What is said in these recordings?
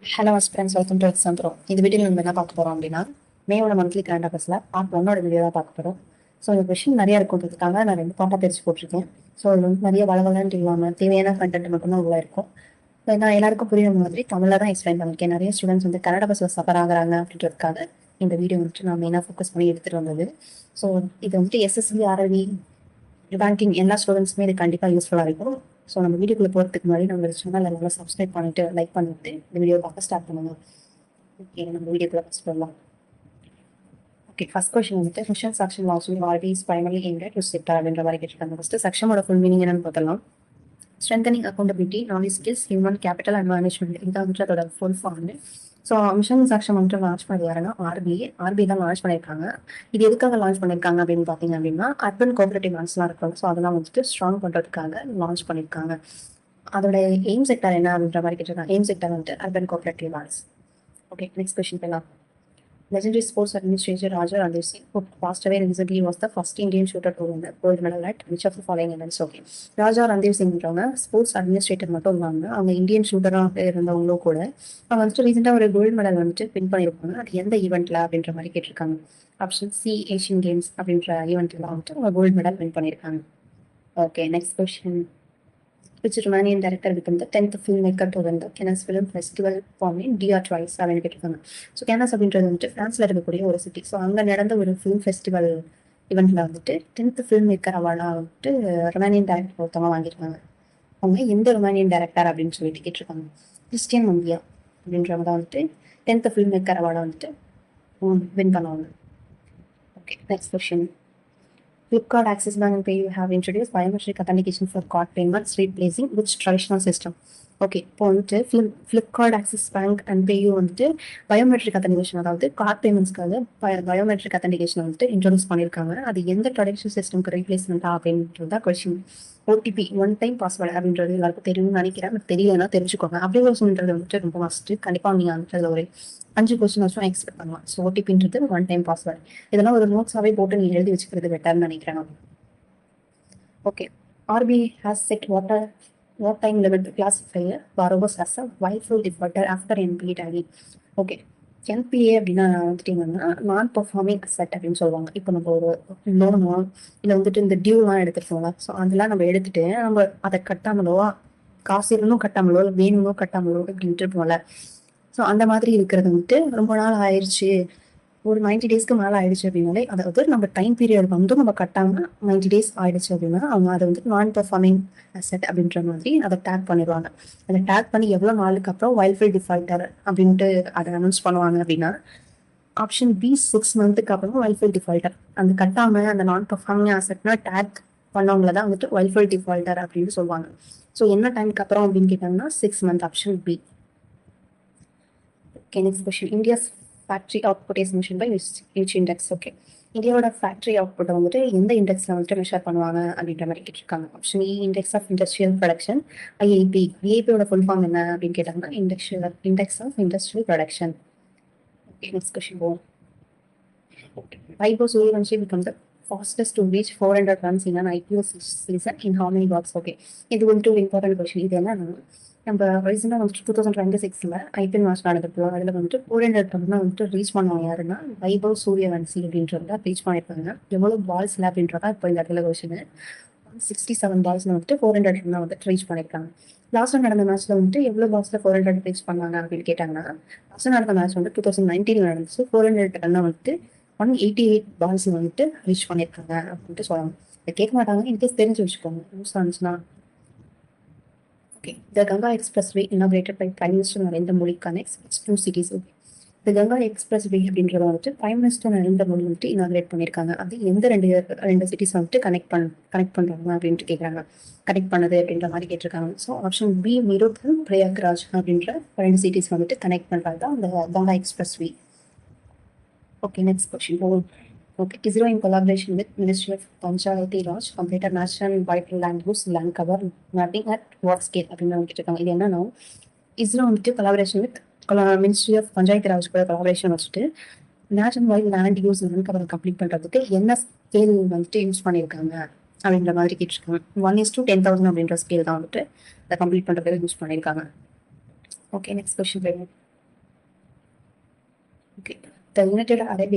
Hello friends, welcome to exam bro. இந்த வீடியோவில் நம்ம என்ன பார்க்க போகிறோம் அப்படின்னா, மேவோட மந்த்லி கரண்ட் அஃபேர்ஸில் பார்ட் ஒன்னோட வீடியோ தான் பார்க்க போகிறோம். ஸோ இந்த கொஷின் நிறையா இருக்கிறதுக்காக நான் 2 பார்ட்டாக பிரித்து போட்டிருக்கேன். ஸோ அது வந்து நிறைய வளவலன்ட்டு இல்லாமல் தேவையான கண்டென்ட் மட்டும்தான் உள்ள இருக்கும். ஸோ நான் எல்லாருக்கும் புரியுற மாதிரி தமிழில் தான் எக்ஸ்பிளைன் பண்ணியிருக்கேன். நிறைய ஸ்டூடெண்ட்ஸ் வந்து கன்னட பஸ்ஸில் சஃபர் ஆகுறாங்க அப்படின்றதுக்காக இந்த வீடியோ வந்துட்டு நான் மெயினாக ஃபோக்கஸ் பண்ணி எடுத்துகிட்டு வந்தது. ஸோ இது வந்துட்டு எஸ்எஸ்சி, ஆர்ஐவி, பேங்கிங் எல்லா ஸ்டூடெண்ட்ஸுமே இது கண்டிப்பாக யூஸ்ஃபுல்லாக இருக்கும். ஸோ நம்ம வீடியோக்குள்ளே போகிறதுக்கு முன்னாடி நம்ம சேனல் நல்லா சப்ஸ்கிரைப் பண்ணிட்டு லைக் பண்ணிட்டு இந்த வீடியோ பார்க்க ஸ்டார்ட் பண்ணுங்க. ஓகே, நம்ம வீடியோக்குள்ளே ஃபஸ்ட் போகலாம். ஓகே, ஃபர்ஸ்ட் கொஸ்டின் வந்துட்டு mission Saksham last always primary எங்க டு செக்டார் அப்படின்ற மாதிரி கேட்டிருக்காங்க. ஃபர்ஸ்ட் செக்ஷனோட ஃபுல் மீனிங் என்னன்னு பார்த்தலாம். Strengthening accountability, knowledge skills, human capital and management, இதுதான் வந்துட்டு அதோட full form. So mission Saksham வந்துட்டு லான்ச் பண்ணது யாருன்னா ஆர்பிஐ தான் லான்ச் பண்ணியிருக்காங்க. இது எதுக்காக லான்ச் பண்ணியிருக்காங்க அப்படின்னு பார்த்தீங்க அப்படின்னா, அர்பன் கோஆபரேட்டிவ் பேங்க்ஸ்லாம் இருக்கும். ஸோ அதெல்லாம் வந்துட்டு ஸ்ட்ராங் பண்ணுறதுக்காக லான்ச் பண்ணியிருக்காங்க. அதோட எய்ம் செக்டர் என்ன அப்படின்ற மாதிரி கேட்டிருக்காங்க. எய்ம் செக்டர் வந்துட்டு urban cooperative banks. Okay, next question போகலாம். Legendary sports administrator Raja Randeep Singh, who passed away recently, was the first Indian shooter to win the gold medal at which of the following events? Okay, Raja Randeep சிங்ன்றவங்க sports administrator மட்டும் இல்லாங்க, அவங்க Indian ஷூட்டராக இருந்தவங்களும் கூட. அவங்க வந்துட்டு ரீசெண்டாக ஒரு கோல்டு மெடல் வந்துட்டு வின் பண்ணியிருப்பாங்க. அது எந்த ஈவெண்ட்ல அப்படின்ற மாதிரி கேட்டிருக்காங்க. ஆப்ஷன் சி, ஏஷியன் கேம்ஸ் அப்படின்ற ஈவெண்ட்ல வந்துட்டு அவங்க கோல்டு மெடல் வின் பண்ணியிருக்காங்க. Okay, next question. Which Romanian director became the 10th filmmaker to win the Cannes Film Festival for DR twice அப்படின்னு கேட்டிருக்காங்க. ஸோ கேனஸ் அப்படின்றது வந்துட்டு ஃப்ரான்ஸில் இருக்கக்கூடிய ஒரு சிட்டி. ஸோ அங்கே நடந்த ஒரு ஃபிலிம் ஃபெஸ்டிவல் இவெண்ட்ல வந்துட்டு 10th ஃபில்ம் மேக்கர் அவார்டாக வந்துட்டு ரொமானியன் டேரக்டர் ஒருத்தவங்க வாங்கியிருக்காங்க. அவங்க எந்த ரொமானியன் டேரக்டர் அப்படின்னு சொல்லிட்டு கேட்டிருக்காங்க. கிறிஸ்டியன் மந்தியா அப்படின்றவங்க தான் வந்துட்டு 10th ஃபில்ம் மேக்கர் அவார்டை வந்துட்டு வின் பண்ணுவாங்க. Okay, next question. Flipkart, Axis Bank, and PayU have introduced biometric authentication for card payments, replacing which traditional system? Okay, இப்போ வந்துட்டு Flipkart, axis bank and PayU வந்துட்டு பயோமெட்ரிக் அத்தன்டிகேஷன், அதாவது card பேமெண்ட்ஸ்க்காக biometric authentication வந்துட்டு introduce பண்ணியிருக்காங்க. அது எந்த traditional சிஸ்டம்க்கு ரீப்ளேஸ்மெண்ட்டா அப்படின்றது தான் question. OTP, one time password அப்படின்றது எல்லாருக்கும் தெரியும்னு நினைக்கிறேன். பட் தெரியலன்னா தெரிஞ்சுக்கோங்க. அப்ளிகேஷன்ன்றது வந்துட்டு ரொம்ப மஸ்ட்டு. கண்டிப்பாக நீங்கள் வந்துட்டு அதில் ஒரு 5 கொஸ்டின் வச்சும் எக்ஸ்பெக்ட் பண்ணலாம். ஸோ ஓடிபின்றது ஒன் டைம் பாஸ்வேர்டு. இதெல்லாம் ஒரு நோட்ஸாகவே போட்டு நீங்கள் எழுதி வச்சுக்கிறது பெட்டர்னு நினைக்கிறேன். Okay, RBI has set what time limit to classify borrowers as a willful defaulter after NPA tagging. Okay, NBA அப்படின்னா வந்துட்டீங்கன்னா நான் பெர்ஃபார்மிங் அசெட் அப்படின்னு சொல்லுவாங்க. இப்போ நம்ம ஒரு லோனோ இல்லை வந்துட்டு இந்த டியூலாம் எடுத்துருக்கோம்ல, ஸோ அதெல்லாம் நம்ம எடுத்துட்டு நம்ம அதை கட்டாமலோ, காசு இருந்தும் கட்டாமலோ, இல்லை வேணுமோ கட்டாமலோ அப்படின்ட்டு இருப்போம்ல. ஸோ அந்த மாதிரி இருக்கிறது வந்துட்டு ரொம்ப நாள் ஆயிடுச்சு, ஒரு 90 டேஸ்க்கு மேலே ஆயிடுச்சு அப்படின்னாலே, அதாவது நம்ம டைம் பீரியட் வந்து நம்ம கட்டாமல் 90 டேஸ் ஆயிடுச்சு அப்படின்னா அவங்க அதை வந்து நான் பெர்ஃபார்மிங் அசெட் அப்படின்ற மாதிரி அதை டேக் பண்ணிடுவாங்க. அதை டேக் பண்ணி எவ்வளோ நாளுக்கு அப்புறம் வைல்ஃபுல் டிஃபால்ட்டர் அப்படின்ட்டு அதை அனௌன்ஸ் பண்ணுவாங்க அப்படின்னா, ஆப்ஷன் பி 6 மந்த்துக்கு அப்புறம் வைல்ஃபுல் டிஃபால்ட்டர். அந்த கட்டாமல் அந்த நான் பெர்ஃபார்மிங் அசெட்னா டேக் பண்ணவங்கள தான் வந்துட்டு வைல்ஃபுல் டிஃபால்ட்டர் அப்படின்னு சொல்லுவாங்க. ஸோ என்ன டைமுக்கு அப்புறம் அப்படின்னு கேட்டாங்கன்னா 6 month, option B. Okay, next question. India's factory output is measured by which index? Okay, இந்தியாவோட ஃபேக்ட்ரி அவுட்புட்டை வந்துட்டு எந்த இண்டெக்ஸில் வந்துட்டு மெஷர் பண்ணுவாங்க அப்படின்ற மாதிரி கேட்டிருக்காங்க. Option E, index of industrial production, IIP. ஐஐபியோட ஃபுல் ஃபார்ம் என்ன அப்படின்னு கேட்டாங்கன்னா index of industrial production. Okay, next question போவோம். Vaibhav Suryavanshi become the fastest to reach 400 runs in an IPO season in how many balls? Okay, இது வந்துட்டு ஒரு important question. இது என்னன்னா, நம்ம ரீசெண்டாக வந்துட்டு 2026 ஐபிஎல் மேட்ச் நடக்குது. அதில் வந்துட்டு 400 ரன் வந்துட்டு ரீச் பண்ணுவாங்க. யாருன்னா வைபவ் சூரியவன்சி அப்படின்றத ரீச் பண்ணியிருப்பாங்க. எவ்வளோ பால்ஸில் அப்படின்றதா இப்போ இந்த இடத்துல கொஸ்டின். 167 பால்ஸில் வந்துட்டு 400 ரன் வந்துட்டு ரீச் பண்ணியிருக்காங்க. லாஸ்ட்டாக நடந்த மேட்ச்சில் வந்துட்டு எவ்வளோ பால்ஸில் 400 ரீச் பண்ணாங்க அப்படின்னு கேட்டாங்கன்னா, லாஸ்ட்டாக நடந்த மேட்ச் வந்து 2019 நடந்துச்சு. 400 ரன்னை வந்துட்டு 188 பால்ஸ் வந்துட்டு ரீச் பண்ணியிருக்காங்க அப்படின்ட்டு சொல்லுவாங்க. இதை கேட்க மாட்டாங்க, இன்கேஸ் தெரிஞ்சு வச்சுக்கோங்க நியூஸ் இருந்துச்சுன்னா. Okay, the Ganga Expressway inaugurated by Prime Minister Narendra Modi connects 2 cities. Okay, the Ganga Expressway அப்படின்றத வந்துட்டு Prime Minister நரேந்திர மோடி வந்துட்டு இனாகிரேட் பண்ணியிருக்காங்க. அது எந்த ரெண்டு சிட்டிஸ் வந்துட்டு கனெக்ட் பண்ணுறாங்க அப்படின்ட்டு கேட்குறாங்க. கனெக்ட் பண்ணது அப்படின்ற மாதிரி கேட்டிருக்காங்க. So option B, Meerut, Prayagraj அப்படின்ற 2 சிட்டிஸ் வந்துட்டு கனெக்ட் பண்ணுறது தான் அந்த Ganga expressway. Okay, next question. Okay, ISRO in collaboration with Ministry of Panchayati Raj completed national vital land use land cover mapping at what scale அப்படின்னு கேட்டிருக்காங்க. இது என்னன்னா, ISRO வந்துட்டு collaboration with ministry of Panchayat Raj கூட கொலாபரேஷன் வச்சுட்டு national wide land use land cover complete பண்ணுறதுக்கு என்ன scale வந்துட்டு யூஸ் பண்ணியிருக்காங்க அப்படின்ற மாதிரி கேட்டிருக்காங்க. 1:10,000 அப்படின்ற ஸ்கேல் தான் வந்துட்டு அதை கம்ப்ளீட் பண்ணுறதுக்கு யூஸ் பண்ணியிருக்காங்க. Okay, next question. Okay. The United Arab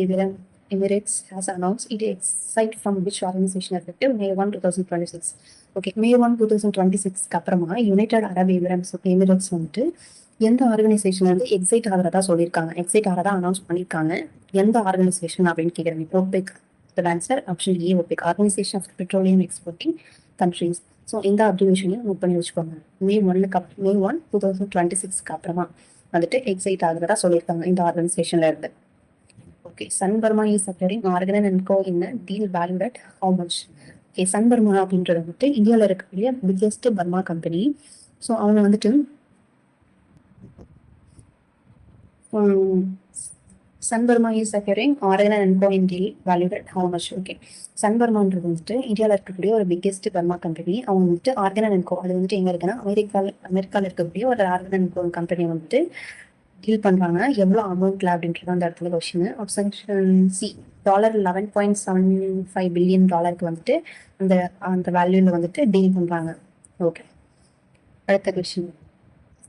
Emirates has announced it exit from which organization effective May 1, 2026. Okay May 1, 2026க்கு அப்புறமா யுனைடெட் அரப் எமிரேட்ஸ் வந்துட்டு எந்த ஆர்கனைசேஷன் வந்து எக்ஸைட் ஆகிறதா சொல்லியிருக்காங்க, எக்ஸைட் ஆகிறதா அனௌன்ஸ் பண்ணியிருக்காங்க. எந்த ஆர்கனைசேஷன் அப்படின்னு கேட்குறேன். OPEC. The answer option A, OPEC, Organization of Petroleum Exporting Countries. So இந்த அப்ரிவேஷனையும் நோட் பண்ணி வச்சுக்கோங்க. May 1, 2026க்கு அப்புறமா வந்துட்டு எக்ஸைட் ஆகிறதா சொல்லியிருக்காங்க இந்த ஆர்கனைசேஷன்ல இருந்து. Okay, Sun Pharma is acquiring Organon and go in deal valued at how much. Okay, Sun Pharma அப்படின்றது வந்துட்டு இந்தியாவில் இருக்கக்கூடிய பிக்கெஸ்ட் பர்மா கம்பெனி. ஸோ அவங்க வந்துட்டு Sun Pharma is acquiring Organon and go in deal valued at how much. Okay, Sun பர்மான்றது வந்துட்டு இந்தியாவில் இருக்கக்கூடிய ஒரு பிக்கெஸ்ட் பர்மா கம்பெனி. அவங்க வந்துட்டு ஆர்கன் அண்ட் கோ, அது வந்துட்டு எங்க இருக்குன்னா அமெரிக்காவில் இருக்கக்கூடிய ஒரு ஆர்கன் அண்ட் கோ கம்பெனி வந்துட்டு டீல் பண்றாங்க. எவ்வளோ அமௌண்ட்ல அப்படின்றது அந்த இடத்துல கொஸ்டின். ஆப்ஷன் சி, $11.75 பில்லியன் வந்துட்டு அந்த அந்த வேல்யூல வந்துட்டு டீல் பண்றாங்க. ஓகே, அடுத்த question.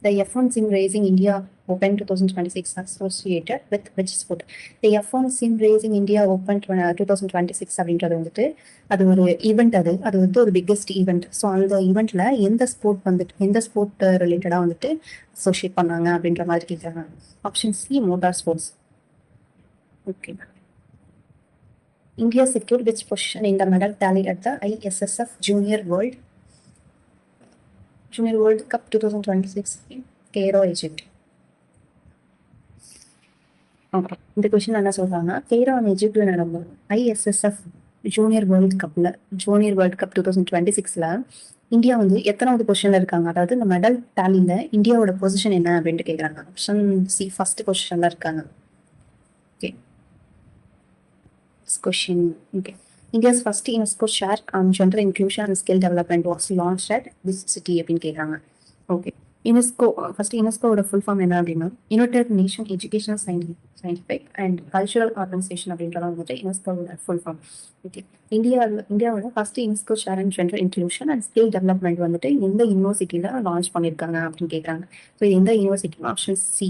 The F1 Sim Racing India Open 2026 associated with which sport? The F1 Sim Racing India Open 2026 அப்படின்றது வந்துட்டு அது ஒரு ஈவெண்ட். அது வந்து ஒரு பிக்கெஸ்ட் ஈவெண்ட். ஸோ அந்த ஈவெண்ட்ல எந்த ஸ்போர்ட் ரிலேட்டடா வந்துட்டு அசோசியேட் பண்ணாங்க அப்படின்ற மாதிரி கேட்குறாங்க. Option C, motor sports. Okay, India secured which position in the medal tally at the ISSF Junior World Cup 2026 in Cairo, Egypt. Okay, இந்த கொஸ்டின் என்ன சொல்றாங்க, கெய்ரோ எஜிப்ட்ல நடந்த ISSF ஜூனியர் வேர்ல்ட் கப் 2026ல இந்தியா வந்து எத்தனாவது பொசிஷன்ல இருக்காங்க, அதாவது இந்த மெடல் டேலில இந்தியாவோட பொசிஷன் என்ன அப்படின்ட்டு கேட்குறாங்க. ஆப்ஷன் சி, ஃபர்ஸ்ட் பொசிஷன்ல இருக்காங்க. Okay, question. Okay, India's first UNESCO share on gender inclusion and skill development was launched at this city அப்படின்னு கேட்குறாங்க. ஓகே, யுனெஸ்கோவோட ஃபுல் ஃபார்ம் என்ன அப்படின்னா United nation educational scientific and cultural organisation அப்படின்றத வந்துட்டு யுனெஸ்கோவோட full form. Okay, இந்தியாவோட first UNESCO share and gender inclusion and skill development வந்துட்டு எந்த யூனிவர்சிட்டியில லான்ச் பண்ணியிருக்காங்க அப்படின்னு கேட்குறாங்க. ஸோ எந்த யூனிவர்சிட்டி? Option C.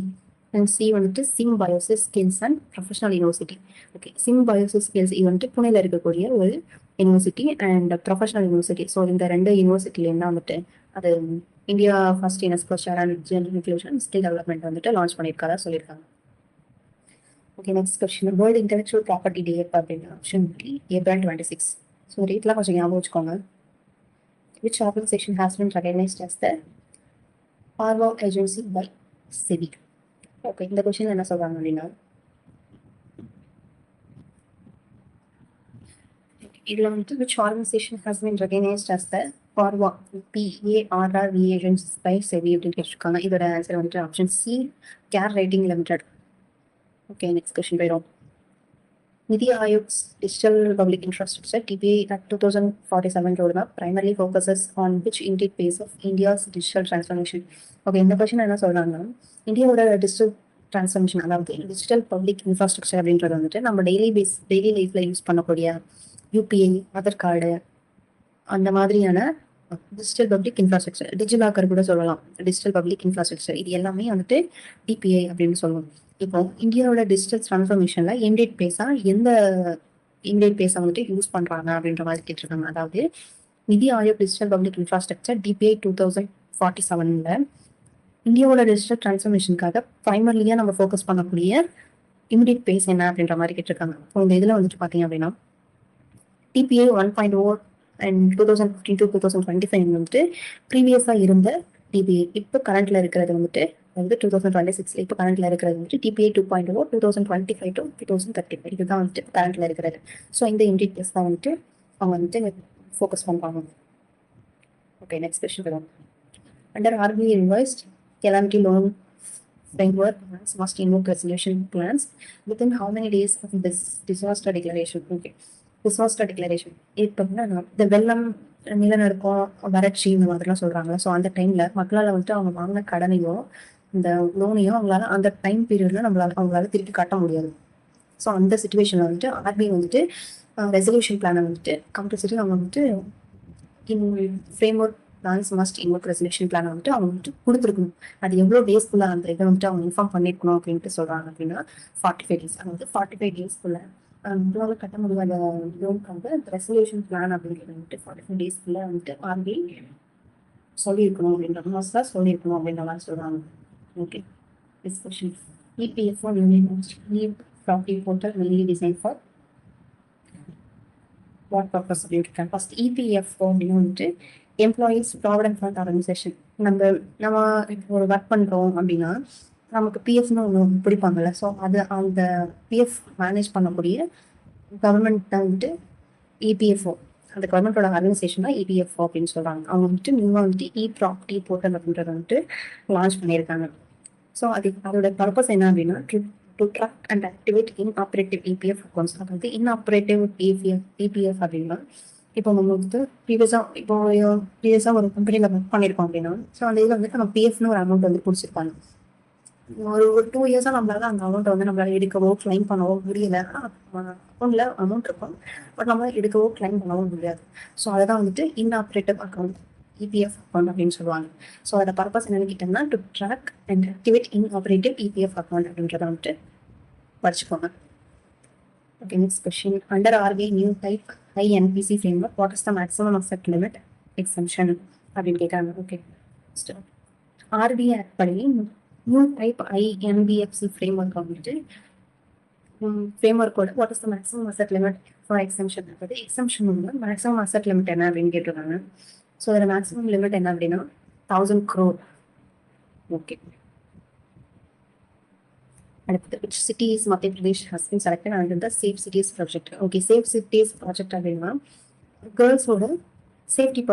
சி வந்துட்டு Symbiosis skills and professional university. Okay, Symbiosis skills இது வந்துட்டு புனேல இருக்கக்கூடிய ஒரு university and professional university. So இந்த ரெண்டு யூனிவர்சிட்டியிலேருந்து வந்துட்டு அது India first UNESCO share and gender inclusion skill development வந்துட்டு லான்ச் பண்ணியிருக்காதா சொல்லியிருக்காங்க. Okay, next question. World intellectual property day எப்போ அப்படின்னு ஆப்ஷன் பி, April 26. ஸோ ரேட்லாம் கொஞ்சம் ஞாபகம் வச்சுக்கோங்க. Which organisation has been recognised as the PaRRVA agency by SEBI? Okay, இந்த கொஸ்டின் என்ன சொல்றாங்க அப்படின்னா இதுல வந்துட்டு which organization has been recognized as the பார்வா PARRV agencies by SEBI அப்படின்னு கேட்டிருக்காங்க. இதோட ஆன்சர் வந்துட்டு option C, CARE rating limited. Okay, next question போயிடும். NITI Aayog's digital public infrastructure DPI at 2047 roadmap primarily focuses on which immediate phase of India's digital transformation? Okay, இந்த question என்ன சொல்றாங்கன்னா இந்தியாவோட digital transformation, அதாவது டிஜிட்டல் பப்ளிக் இன்ஃப்ராஸ்ட்ரக்சர் அப்படின்றது வந்துட்டு நம்ம daily லைஃப்ல யூஸ் பண்ணக்கூடிய UPI, ஆதார் கார்டு, அந்த மாதிரியான டிஜிட்டல் பப்ளிக் இன்ஃப்ராஸ்ட்ரக்சர், டிஜிலாக்கர் கூட சொல்லலாம், டிஜிட்டல் பப்ளிக் இன்ஃப்ராஸ்ட்ரக்சர், இது எல்லாமே வந்துட்டு DPI அப்படின்னு சொல்லுவோம். இப்போ இந்தியாவோட டிஜிட்டல் டிரான்ஸ்ஃபர்மேஷன்ல எந்த இமிடியேட் பேஸை வந்துட்டு யூஸ் பண்றாங்க அப்படின்ற மாதிரி கேட்டிருக்காங்க. அதாவது நிதி Aayog digital public infrastructure DPI 2047ல இந்தியாவோட டிஜிட்டல் டிரான்ஸ்ஃபர்மேஷனுக்காக பிரைமரிலியா நம்ம ஃபோக்கஸ் பண்ணக்கூடிய இமிடியேட் பேஸ் என்ன அப்படின்ற மாதிரி கேட்டிருக்காங்க. இந்த இதுல வந்துட்டு பாத்தீங்க அப்படின்னா DPI 1.0 அண்ட் 2015 to 2025 வந்துட்டு ப்ரீவியஸா இருந்த DPI, இப்போ கரண்ட்ல இருக்கிறது வந்துட்டு 2026 இப்போ கரண்ட்ல இருக்கிறது வந்துட்டு DPI 2.0 2025 to 2035 இதுதான் வந்துட்டு கரண்ட்ல இருக்கிறது. ஸோ இந்த இமிடியேட் பேஸ் தான் வந்துட்டு அவங்க வந்துட்டு ஃபோக்கஸ் பண்றாங்க. ஓகே, நெக்ஸ்ட் கொஸ்டின் வரும். Under RBI revised calamity loan framework must invoke resolution plans within how many days of this disaster declaration? Okay, disaster declaration இப்போ இந்த வெள்ளம், நிலநடுக்கம், வறட்சி இந்த மாதிரிலாம் சொல்றாங்க. ஸோ அந்த டைம்ல மக்களால் வந்துட்டு அவங்க வாங்கின கடனையும் இந்த லோனையும் அவங்களால அந்த டைம் பீரியட்ல அவங்களால திருப்பி கட்ட முடியாது. ஸோ அந்த சுச்சுவேஷன்ல வந்துட்டு RBI வந்துட்டு ரெசல்யூஷன் பிளானை வந்துட்டு கம்பல்சரி அவங்க வந்துட்டு framework plans must invoke resolution plan வந்துட்டு அவங்க வந்துட்டு கொடுத்துருக்கணும். அது எவ்வளோ டேஸ்க்குள்ள அந்த இதை வந்துட்டு அவங்க இன்ஃபார்ம் பண்ணிருக்கணும் அப்படின்ட்டு சொல்றாங்க அப்படின்னா 45 days. அதாவது 45 daysக்குள்ள உங்களால் கட்ட முடியாத லோனுக்காக ரெசல்யூஷன் பிளான் அப்படிங்கிறது வந்துட்டு 45 daysக்குள்ள வந்துட்டு ஆர்பிஐ சொல்லியிருக்கணும் அப்படின்ற மாதிரி சொல்லியிருக்கணும் அப்படின்ற மாதிரி சொல்றாங்க. Okay, discussion. EPFO property portal mainly design for what purpose அப்படின்னு இருக்காங்க. ஃபர்ஸ்ட் இபிஎஃப்ஓ அப்படின்னு வந்துட்டு எம்ப்ளாயீஸ் ப்ராவிடன்ட் ஃபண்ட் ஆர்கனைசேஷன். நம்ம ஒரு ஒர்க் பண்ணுறோம் அப்படின்னா நமக்கு பிஎஃப்னு ஒன்று பிடிப்பாங்கல்ல. ஸோ அது அந்த பிஎஃப் மேனேஜ் பண்ணக்கூடிய கவர்மெண்ட் தான் வந்துட்டு இபிஎஃப்ஓ. அந்த கவர்மெண்டோட ஆர்கனைசேஷன் தான் இபிஎஃப்ஓ அப்படின்னு சொல்கிறாங்க. அவங்க வந்துட்டு நியூவாக வந்துட்டு ப்ராப்பர்ட்டி போர்ட்டல் அப்படின்றத வந்துட்டு லான்ச் பண்ணியிருக்காங்க. ஸோ அதோட பர்பஸ் என்ன அப்படின்னா to track and activate inoperative EPF accounts. அதாவது இன்ஆப்ரேட்டிவ் இபிஎஃப் அப்படின்னா இப்போ நம்ம வந்துட்டு ப்ரீவியஸாக ஒரு கம்பெனியில் ஒர்க் பண்ணியிருக்கோம் அப்படின்னா, ஸோ அந்த இதில் வந்துட்டு நம்ம பிஎஃப்னு ஒரு அமௌண்ட் வந்து பிடிச்சிருப்பாங்க. ஒரு 2 years நம்மளால அந்த அமௌண்ட் வந்து நம்மளால எடுக்கவோ கிளைம் பண்ணவோ முடியல. அக்கௌண்ட்ல அமௌண்ட் இருக்கும், பட் நம்மளால எடுக்கவோ கிளைம் பண்ணவோ முடியாது. ஸோ அதுதான் வந்துட்டு இன்ஆப்ரேட்டிவ் அக்கௌண்ட், இபிஎஃப் அக்கௌண்ட் அப்படின்னு சொல்லுவாங்க. ஸோ அதோட பர்பஸ் என்னன்னு கேட்டோம்னா to track and activate inoperative EPF account அப்படின்றத வந்துட்டு படிச்சுக்கோங்க. Okay, next question. Under RBI new type INBC framework what is the maximum asset limit exemption அப்படின்னு கேட்குறாங்க. ஓகே, ஆர்பிஐ படி நியூ டைப் ஐஎன்பிஎஃப்சி ஃப்ரேம்வொர்க் வந்துட்டு ஃப்ரேம்வொர்க்கோட what is the maximum asset limit for exemption. அதாவது exemption வந்து maximum asset limit என்ன அப்படின்னு கேட்டிருக்காங்க. ஸோ அதில் மேக்ஸிமம் லிமிட் என்ன அப்படின்னா 1000 crore. ஓகே, அடுத்தது which cities Madhya Pradesh has been selected under the Safe Cities project. Okay, safe cities project அப்படின்னா கேர்ள்ஸோட சேஃப்டி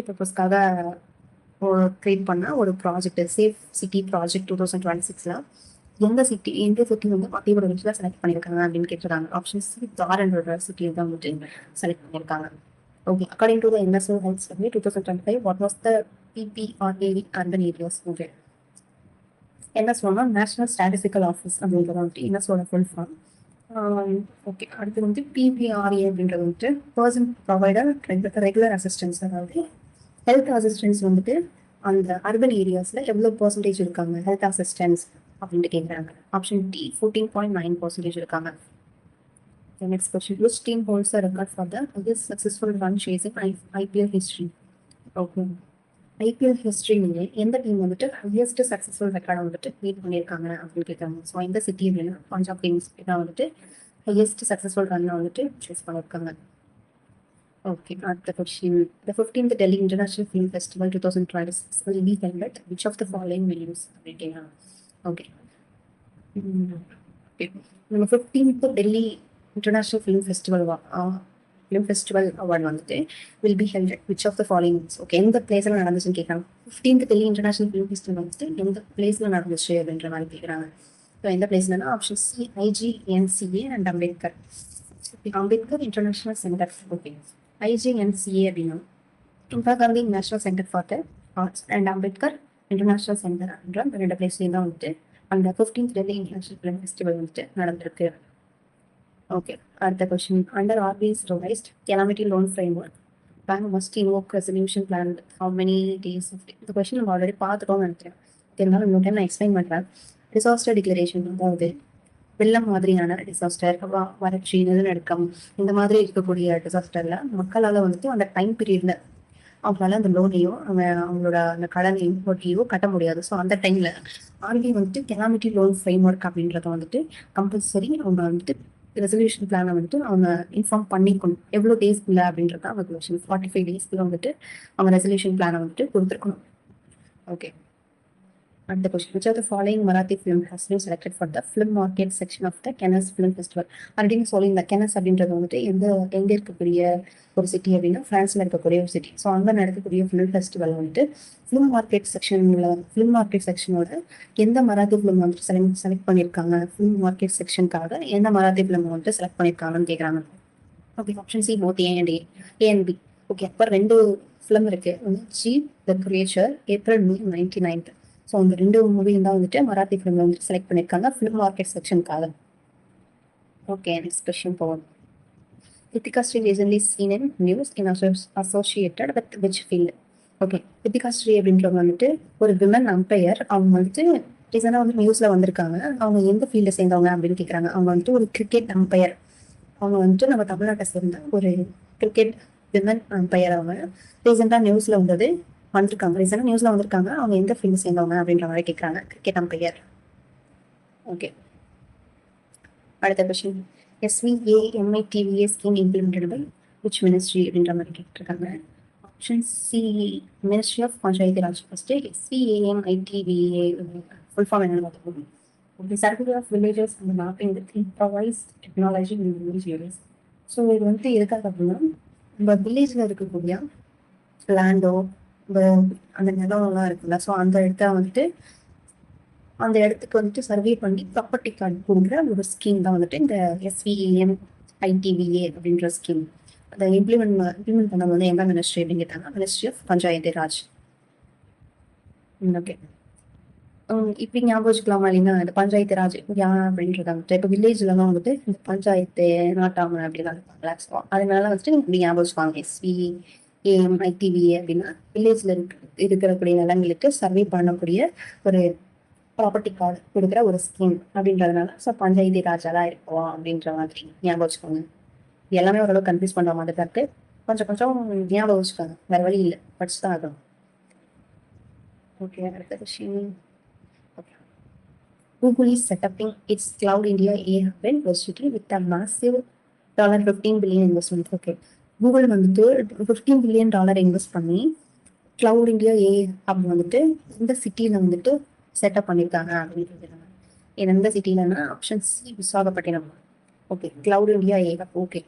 பர்பஸ்க்காக கிரியேட் பண்ண ஒரு ப்ராஜெக்ட், சேஃப் சிட்டி ப்ராஜெக்ட் 2026. எந்த சிட்டி வந்து மத்திய பிரதேசில் செலக்ட் பண்ணியிருக்காங்க அப்படின்னு கேட்டிருக்காங்க. ஆப்ஷன் சி தாரண்டோட சிட்டியை தான் வந்துட்டு செலக்ட் பண்ணியிருக்காங்க. Okay, according to the NSO Health Survey 2025, what was the PPRA urban areas? Okay, என்ன சொல்லணும், நேஷனல் ஸ்டாட்டிஸ்டிக்கல் ஆஃபீஸ் அப்படின்றது வந்துட்டு NSOட ஃபுல் ஃபார்ம். ஓகே, அடுத்து வந்து PPRA அப்படின்றது வந்துட்டு பர்சன் ப்ரொவைடர் ரெகுலர் அசிஸ்டன்ஸ். அதாவது ஹெல்த் அசிஸ்டன்ஸ் வந்துட்டு அந்த அர்பன் ஏரியாஸில் எவ்வளோ பர்சன்டேஜ் இருக்காங்க ஹெல்த் அசிஸ்டன்ஸ் அப்படின்ட்டு கேட்குறாங்க. ஆப்ஷன் டி 14.9% இருக்காங்க. Next question. Which team holds the record for the highest successful run chasing IPL history? Okay, IPL ஹிஸ்ட்ரியிலேயே எந்த டீம் வந்துட்டு ஹையஸ்ட் சக்ஸஸ்ஃபுல் ரெக்கார்டை வந்துட்டு கிரியேட் பண்ணியிருக்காங்க அப்படின்னு கேட்குறாங்க. ஸோ இந்த சிட்டி அப்படின்னா பஞ்சாப் கிங்ஸ் தான் வந்துட்டு ஹையஸ்ட் சக்ஸஸ்ஃபுல் ரன்னை வந்துட்டு சூஸ் பண்ணியிருக்காங்க. ஓகே, அடுத்த question. The 15th Delhi International Film Festival 2026 will be held at which of the following venues? Okay, நம்ம 15th Delhi international film festival award வந்துட்டு will be held at which of the following. Okay, எந்த பிளேஸில் நடந்துச்சுன்னு கேட்குறாங்க. 15th Delhi international film festival வந்துட்டு எந்த பிளேஸில் நடந்துச்சு அப்படின்ற மாதிரி கேட்குறாங்க. ஸோ எந்த பிளேஸ்லன்னா option C IGNCA and Ambedkar international centre. Okay, IGNCA அப்படின்னா Indira Gandhi national centre for the arts and Ambedkar international centre அப்படின்ற 2 பிளேஸ்லேயும் தான் வந்துட்டு அந்த 15th Delhi international film festival வந்துட்டு நடந்திருக்கு. ஓகே, அடுத்த question. Under RBI's revised calamity loan framework bank must invoke resolution plan how many days? இந்த question நம்ம ஆல்ரெடி பார்த்துட்டோம்னு நினைக்கிறேன். இருந்தாலும் இன்னொரு டைம் நான் எக்ஸ்பிளைன் பண்ணுறேன். டிசாஸ்டர் டிக்ளரேஷன், அதாவது வெள்ளம் மாதிரியான டிசாஸ்டர், வறட்சி, நிலநடுக்கம், இந்த மாதிரி இருக்கக்கூடிய டிசாஸ்டர்ல மக்களால் வந்துட்டு அந்த டைம் பீரியட்ல அவங்களால அந்த லோனையோ அவங்களோட அந்த கடனையும் வட்டியோ கட்ட முடியாது. ஸோ அந்த டைம்ல ஆர்பிஐ வந்துட்டு கெலாமிட்டி லோன் ஃப்ரேம்வொர்க் அப்படின்றத வந்துட்டு கம்பல்சரி அவங்க வந்துட்டு ரெசல்யூஷன் பிளானை வந்துட்டு அவங்க இன்ஃபார்ம் பண்ணிக்கணும். எவ்வளோ டேஸ்க்குள்ள அப்படின்றத அவங்க கொஸ்டின் 45 daysக்குள்ள வந்துட்டு அவங்க ரெசல்யூஷன் பிளானை வந்துட்டு கொடுத்துருக்கணும். ஓகே, அடுத்த question. Which of the following Marathi film has been selected for the film market section of the Cannes Film Festival? அப்படின்னு சொல்லி இந்த Cannes அப்படின்றது வந்துட்டு எங்க இருக்கக்கூடிய ஒரு சிட்டி அப்படின்னா பிரான்ஸ்ல இருக்கக்கூடிய ஒரு சிட்டி. ஸோ அங்கே நடக்கக்கூடிய ஃபிலிம் ஃபெஸ்டிவல் வந்துட்டு ஃபிலிம் மார்க்கெட் செக்ஷனோட எந்த மராத்தி ஃபிலிம் வந்துட்டு செலக்ட் பண்ணியிருக்காங்க, ஃபிலிம் மார்க்கெட் செக்ஷனுக்காக எந்த மராத்தி ஃபிலிம் வந்துட்டு செலக்ட் பண்ணியிருக்காங்கன்னு கேட்குறாங்க. Okay, option C both A and B. Okay, அப்போ 2 ஃபிலிம் இருக்கு. G the creature April 99. So அந்த 2 மூவியும் தான் வந்துட்டு மராத்தி ஃபிலிம் வந்துட்டு செலக்ட் பண்ணியிருக்காங்க ஃபிலிம் மார்க்கெட் செக்ஷனுக்காக. ஓகே, நெக்ஸ்ட் கொஸ்டின் போவோம். Ritika Singh recently seen in news in associated with which field? ஓகே. ரித்திகா ஸ்ரீ அப்படின்றவங்க வந்துட்டு ஒரு விமன் அம்பையர். அவங்க வந்துட்டு ரீசெண்டாக வந்து நியூஸ்ல வந்திருக்காங்க. அவங்க எந்த ஃபீல்டை சேர்ந்தவங்க அப்படின்னு கேட்குறாங்க. அவங்க வந்துட்டு ஒரு கிரிக்கெட் அம்பையர். அவங்க வந்துட்டு நம்ம தமிழ்நாட்டை சேர்ந்த ஒரு கிரிக்கெட் விமன் அம்பையர். அவங்க ரீசெண்டாக நியூஸ்ல வந்திருக்காங்க. அவங்க எந்த ஃபீல்டு சேர்ந்தவங்க அப்படின்ற மாதிரி கேட்குறாங்க. Cricket umpire. ஓகே. அடுத்த question. SVAMITVA scheme implemented by which ministry அப்படின்ற மாதிரி கேட்டிருக்காங்க. Option C, ministry of Panchayat Raj. First SVAMITVA full form என்னன்னு பார்த்துக்கோங்க. Okay. Survey of villages and mapping with improvised technology in village areas. So இது வந்துட்டு எதுக்காக அப்படின்னா, நம்ம வில்லேஜில் இருக்கக்கூடிய லேண்டோ, அந்த நிலம்லாம் இருக்குல்ல, ஸோ அந்த இடத்துக்கு வந்துட்டு சர்வே பண்ணி ப்ராப்பர்ட்டி கார்டு கொடுக்குற ஒரு ஸ்கீம் தான் வந்துட்டு இந்த SVAMITVA அப்படின்ற ஸ்கீம். அதை இம்ப்ளிமெண்ட் பண்ண வந்து எந்த மினிஸ்ட்ரி அப்படின்னு கேட்டாங்க. Ministry of Panchayat Raj. Okay. இப்படி ஞாபகம் வச்சுக்கலாமா இல்லைன்னா, இந்த பஞ்சாயத்து ராஜ் யார் அப்படின்றத வந்துட்டு இப்போ வில்லேஜ்லலாம் வந்துட்டு இந்த பஞ்சாயத்து நாட்டாம அப்படிலாம் இருப்பாங்களா, ஸோ அதனால வந்துட்டு இப்படி ஞாபகம் வச்சுப்பாங்க. SVAMITVA அப்படின்னா வில்லேஜ்ல இருக்கக்கூடிய நிலங்களுக்கு சர்வே பண்ணக்கூடிய ஒரு ப்ராப்பர்ட்டி கார்டு கொடுக்குற ஒரு ஸ்கீம் அப்படின்றதுனால ஸோ பஞ்சாயத்து ராஜா தான் இருக்கும் அப்படின்ற மாதிரி ஞாபகம் வச்சுக்கோங்க. எல்லாமே ஓரளவு கன்ஃபியூஸ் பண்ற மாதிரி தான் இருக்கு. கொஞ்சம் கொஞ்சம் ஞாபகம் வச்சுக்கோங்க, வேற வழி இல்லை, படிச்சு தான் ஆகும். ஓகே. அடுத்த question. Google is setting its Cloud India AI hub in Varsity with a massive $15 billion investment. Okay. Google வந்துட்டு $15 billion இன்வெஸ்ட் பண்ணி கிளவுட் இந்தியா ஏஐ ஹப் வந்துட்டு இந்த சிட்டியில வந்துட்டு செட்டப் பண்ணியிருக்காங்க அப்படின்னு. எந்த சிட்டிலன்னா option C, Visakhapatnam. Okay. Cloud India AI hub. Okay.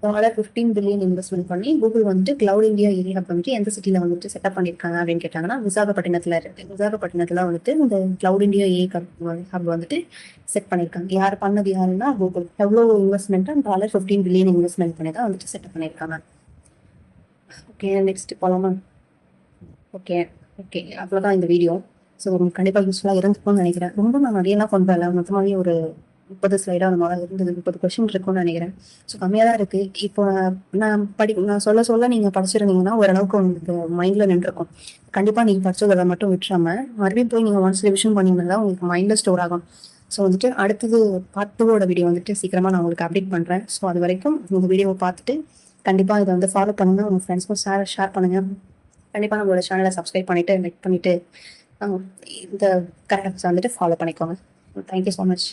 $15 billion investment பண்ணி கூகுள் வந்துட்டு கிளவுட் இந்தியா ஏஐ ஹப் வந்துட்டு எந்த சிட்டில வந்துட்டு செட்டப் பண்ணியிருக்காங்க அப்படின்னு கேட்டாங்கன்னா விசாகப்பட்டினத்துல இருக்கு. விசாகப்பட்டினத்துல வந்துட்டு இந்த கிளவுட் இந்தியா ஏஐ ஹப் வந்துட்டு செட் பண்ணியிருக்காங்க. யாருன்னா கூகுள். எவ்வளோ இன்வெஸ்ட்மெண்ட்? $15 பில்லியன் இன்வெஸ்ட்மெண்ட் பண்ணி தான் வந்துட்டு செட்டப் பண்ணியிருக்காங்க. ஓகே. நெக்ஸ்ட் போலாமா? ஓகே. அவ்வளோதான் இந்த வீடியோ. ஸோ கண்டிப்பாக யூஸ்ஃபுல்லாக இருந்துக்கும்னு நினைக்கிறேன். ரொம்ப நான் நிறையலாம் கொண்டு வரல. மொத்தமாகவே ஒரு 30 ஸ்லைடாக அந்த மாதிரி இருந்தது. 30 கொஸ்டின் இருக்கும்னு நினைக்கிறேன். ஸோ கம்மியாக தான் இருக்குது. இப்போ நான் சொல்ல நீங்கள் படிச்சிருந்தீங்கன்னா ஓரளவுக்கு உங்களுக்கு மைண்டில் நின்றுருக்கும். கண்டிப்பாக நீங்கள் படிச்சதை மட்டும் விட்டுறாமல் மறுபடியும் போய் நீங்கள் ஒன்ஸ் ரிவிஷன் பண்ணிங்கன்னா தான் உங்களுக்கு மைண்டில் ஸ்டோர் ஆகும். ஸோ வந்துட்டு அடுத்தது பார்ட் 2 வீடியோ வந்துட்டு சீக்கிரமாக நான் உங்களுக்கு அப்டேட் பண்ணுறேன். ஸோ அது வரைக்கும் உங்கள் வீடியோவை பார்த்துட்டு கண்டிப்பாக இதை வந்து ஃபாலோ பண்ணுங்கள். உங்கள் ஃப்ரெண்ட்ஸ்க்கும் ஷேர் பண்ணுங்கள். கண்டிப்பாக நம்மளோட சேனலை சப்ஸ்கிரைப் பண்ணிவிட்டு லைக் பண்ணிவிட்டு இந்த கரெக்டாக வந்துட்டு ஃபாலோ பண்ணிக்கோங்க. Thank you so much.